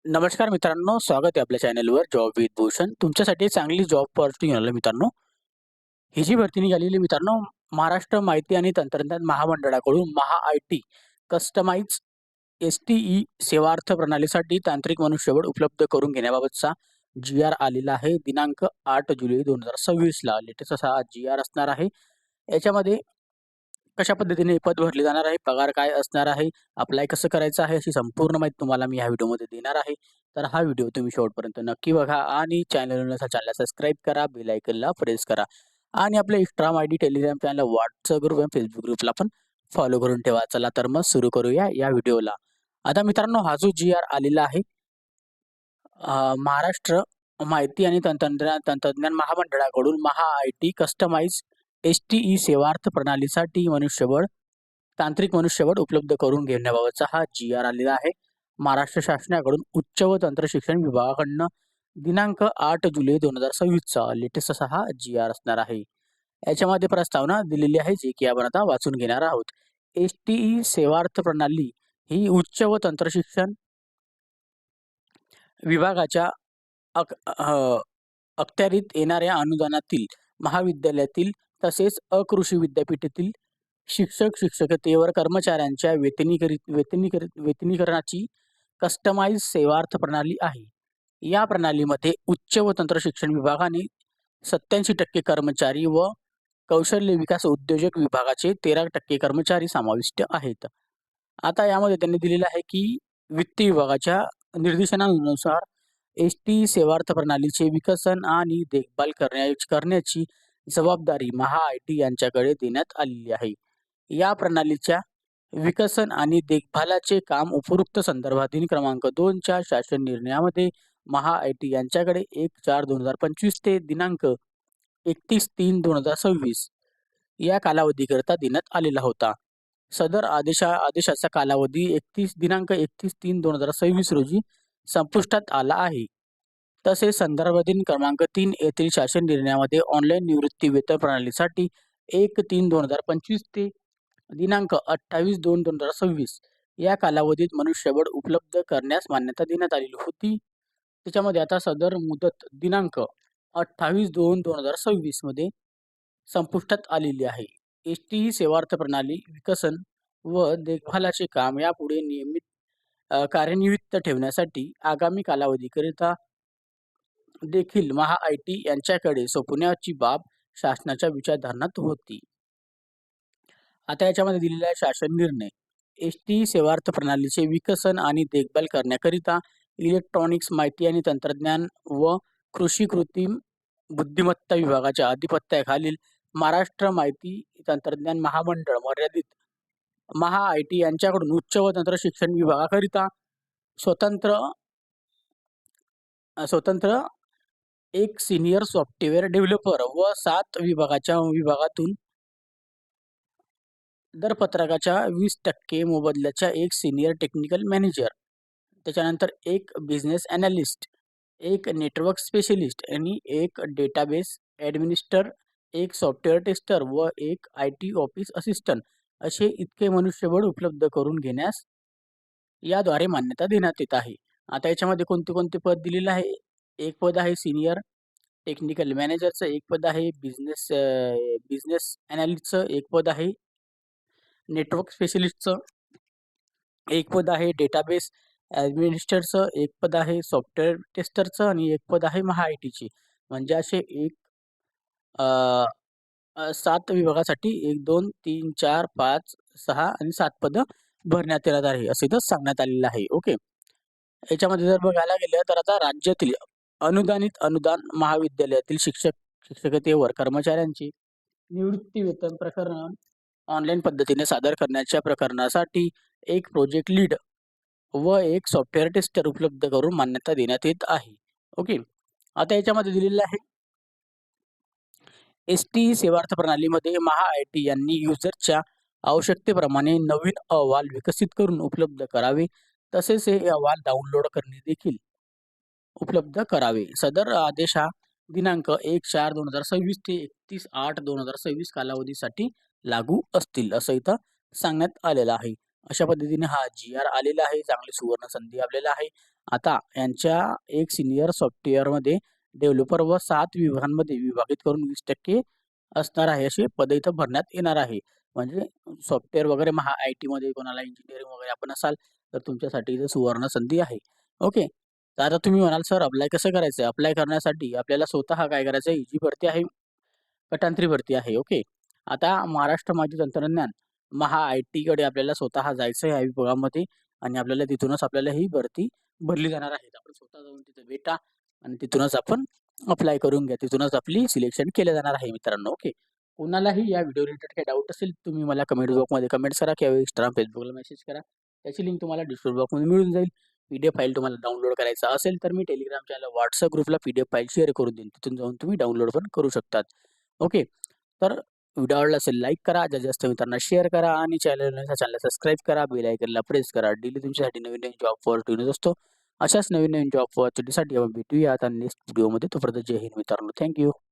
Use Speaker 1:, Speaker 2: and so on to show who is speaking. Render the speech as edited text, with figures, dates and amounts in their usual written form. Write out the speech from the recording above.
Speaker 1: नमस्कार मित्रांनो, स्वागत आहे आपल्या चॅनलवर जॉब विथ भूषण. तुमच्यासाठी चांगली जॉब ऑपॉर्च्युनिटी घेऊन आलो मित्रांनो. ही जी भरती निघालेली मित्रांनो, महाराष्ट्र माहिती आणि तंत्रज्ञान महामंडळाकडून महा-आय-टी कस्टमाइज एस-टी-ई सेवार्थ प्रणालीसाठी तांत्रिक मनुष्यबळ उपलब्ध करून घेण्याबाबतचा जी-आर आलेला आहे. दिनांक 8 जुलै 2026 ला लेटेस्ट असा हा जी-आर असणार आहे. याच्यामध्ये कशा पद्धतीने हे पद भरले जाणार आहे, पगार काय असणार आहे, अप्लाय कसं करायचं आहे, अशी संपूर्ण माहिती तुम्हाला मी ह्या व्हिडिओमध्ये देणार आहे. तर हा व्हिडिओ तुम्ही शेवटपर्यंत नक्की बघा आणि चॅनलला सबस्क्राईब करा, बेल आयकनला प्रेस करा आणि आपल्या Instagram ID, Telegram channel, WhatsApp group आणि Facebook ग्रुपला पण फॉलो करून ठेवा. चला तर मग सुरू करूया या व्हिडिओला. आता मित्रांनो, हा जो जी-आर आलेला आहे महाराष्ट्र माहिती आणि तंत्रज्ञान महामंडळाकडून महा-आय-टी कस्टमाइज एस-टी-ई सेवार्थ प्रणालीसाठी तांत्रिक मनुष्यबळ उपलब्ध करून घेण्याबाबतचा हा जी-आर आलेला आहे. महाराष्ट्र शासनाकडून उच्च व तंत्र शिक्षण विभागाकडनं दिनांक 8 जुलै 2026 चा लेटेस्ट असा हा जी-आर असणार आहे. याच्यामध्ये प्रस्तावना दिलेली आहे, जी की आपण आता वाचून घेणार आहोत. एस-टी-ई सेवार्थ प्रणाली ही उच्च व तंत्र शिक्षण विभागाच्या अखत्यारीत येणाऱ्या अनुदानातील महाविद्यालयातील तसेच अकृषी विद्यापीठातील शिक्षक शिक्षकतेवर कर्मचाऱ्यांच्या वेतनीकरणाची कस्टमाइज सेवार्थ प्रणाली आहे. या प्रणालीमध्ये उच्च व तंत्र शिक्षण विभागाने 87% कर्मचारी व कौशल्य विकास उद्योजक विभागाचे 13% कर्मचारी समाविष्ट आहेत. आता यामध्ये त्यांनी दिलेलं आहे की वित्त विभागाच्या निर्देशनानुसार एस-टी सेवार्थ प्रणालीचे विकसन आणि देखभाल करण्याची जबाबदारी महा-आय-टी यांच्याकडे देण्यात आलेली आहे. या प्रणालीच्या विकसन आणि देखभालाचे काम उपरोक्त संदर्भातील क्रमांक 2 च्या शासन निर्णयामध्ये महा-आय-टी यांच्याकडे 1/4/2025 ते दिनांक 31/3/2026 या कालावधीकरिता देण्यात आलेला होता. सदर आदेशाचा कालावधी दिनांक 31/3/2026 रोजी संपुष्टात आला आहे. तसेच संदर्भातील क्रमांक 3 येथील शासन निर्णयामध्ये ऑनलाईन निवृत्ती वेतन प्रणालीसाठी 1/3/2025 ते दिनांक 28/2/2026 या कालावधीत मनुष्यबळ उपलब्ध करण्यास मान्यता देण्यात आलेली होती. त्याच्यामध्ये आता सदर मुदत दिनांक 28/2/2026 मध्ये संपुष्टात आलेली आहे. एस-टी सेवार्थ प्रणाली विकसन व देखभालाचे काम यापुढे कार्यान्वित ठेवण्यासाठी आगामी कालावधीकरिता देखील महा-आय-टी यांच्याकडे सोपवण्याची बाब शासनाच्या विचारधारणात होती. आता याच्यामध्ये दिलेला आहे शासन निर्णय. एस-टी सेवार्थ प्रणालीचे विकसन आणि देखभाल करण्याकरिता इलेक्ट्रॉनिक्स, माहिती आणि तंत्रज्ञान व कृषी कृत्रिम बुद्धिमत्ता विभागाच्या अधिपत्याखालील महाराष्ट्र माहिती तंत्रज्ञान महामंडळ मर्यादित महा-आय-टी यांच्याकडून उच्च व तंत्र शिक्षण विभागाकरिता स्वतंत्र स्वतंत्र एक सिनियर सॉफ्टवेअर डेव्हलपर व 7 विभागातून दरपत्रकाच्या 20% मोबदल्याच्या एक सिनियर टेक्निकल मॅनेजर, त्याच्यानंतर एक बिझनेस ॲनालिस्ट, एक नेटवर्क स्पेशलिस्ट आणि एक डेटाबेस ॲडमिनिस्टर, एक सॉफ्टवेअर टेस्टर व एक IT ऑफिस असिस्टंट असे इतके मनुष्यबळ उपलब्ध करून घेण्यास याद्वारे मान्यता देण्यात येत आहे. आता याच्यामध्ये कोणते कोणते पद दिलेलं आहे? एक पद आहे सिनियर टेक्निकल मॅनेजरचं, एक पद आहे बिझनेस ॲनालिस्टचं, एक पद आहे नेटवर्क स्पेशलिस्टचं, एक पद आहे डेटाबेस ॲडमिनिस्ट्रेटरचं, एक पद आहे सॉफ्टवेअर टेस्टरचं आणि एक पद आहे महा-आय-टीची. म्हणजे असे 7 विभागासाठी 1, 2, 3, 4, 5, 6 आणि 7 पदं भरण्यात येणार आहे, असं इथं सांगण्यात आलेलं आहे. ओके. याच्यामध्ये जर बघायला गेलं तर आता राज्यातील अनुदान महाविद्यालयातील शिक्षकतेवर कर्मचाऱ्यांची निवृत्ती वेतन प्रकरण ऑनलाईन पद्धतीने सादर करण्याच्या प्रकरणासाठी एक प्रोजेक्ट लीड व एक सॉफ्टवेअर टेस्टर उपलब्ध करून मान्यता देण्यात येत आहे. ओके. आता याच्यामध्ये दिलेलं आहे एस-टी सेवार्थ प्रणालीमध्ये महा-आय-टी यांनी युजरच्या आवश्यकतेप्रमाणे नवीन अहवाल विकसित करून उपलब्ध करावे, तसेच हे अहवाल डाउनलोड करणे देखील उपलब्ध करावे. सदर आदेश हा दिनांक 1/4/2026 ते 31/8/2026 कालावधीसाठी लागू असतील, असं इथं सांगण्यात आलेलं आहे. अशा पद्धतीने हा जी-आर आलेला आहे. चांगली सुवर्ण संधी आपल्याला आहे. आता यांच्या एक सीनियर सॉफ्टवेअरमध्ये डेव्हलपर व 7 विभागांमध्ये विभाजित करून 20% असणार आहे. अशी पदं इथं भरण्यात येणार आहे. म्हणजे सॉफ्टवेअर वगैरे आय-टीमध्ये कोणाला इंजिनिअरिंग वगैरे आपण असाल, तर तुमच्यासाठी इथं सुवर्ण संधी आहे. ओके. तर आता तुम्ही म्हणाल, "सर अप्लाय कसं करायचं आहे?" अप्लाय करण्यासाठी आपल्याला स्वतः काय करायचं आहे, ही जी भरती आहे, गटांतरी भरती आहे. ओके. आता महाराष्ट्र माहिती तंत्रज्ञान आय-टीकडे आपल्याला स्वतः जायचं आहे या विभागामध्ये आणि आपल्याला तिथूनच आपल्याला ही भरती भरली जाणार आहे. आपण स्वतः जाऊन तिथे भेटा आणि तिथूनच आपण अप्लाय करून घ्या. तिथूनच आपली सिलेक्शन केलं जाणार आहे मित्रांनो. ओके. कोणालाही या व्हिडिओ रिलेटेड काही डाऊट असेल, तुम्ही मला कमेंट बॉक्समध्ये कमेंट्स करा किंवा Instagram, Facebookला मेसेज करा. त्याची लिंक तुम्हाला डिस्क्रिप्शन बॉक्समध्ये मिळून जाईल. पी-डी-एफ फाईल तुम्हाला डाउनलोड करायचा असेल, तर मी Telegram चॅनल, WhatsApp ग्रुपला पी-डी-एफ फाईल शेअर करून देईन. तिथून जाऊन तुम्ही डाउनलोड पण करू शकतात. ओके. तर व्हिडिओ आवडला असेल लाईक करा, जास्तीत जास्त मित्रांना शेअर करा आणि चॅनलला सबस्क्राईब करा, बेल आयकनला प्रेस करा. डेली तुमच्यासाठी नवीन-नवीन जॉब अपॉर्च्युनिटीज असतो. अशाच नवीन-नवीन जॉब अपॉर्च्युनिटीसाठी आपण भेटूया आता नेक्स्ट व्हिडिओमध्ये. तोपर्यंत जय हिंद मित्रांनो. Thank you.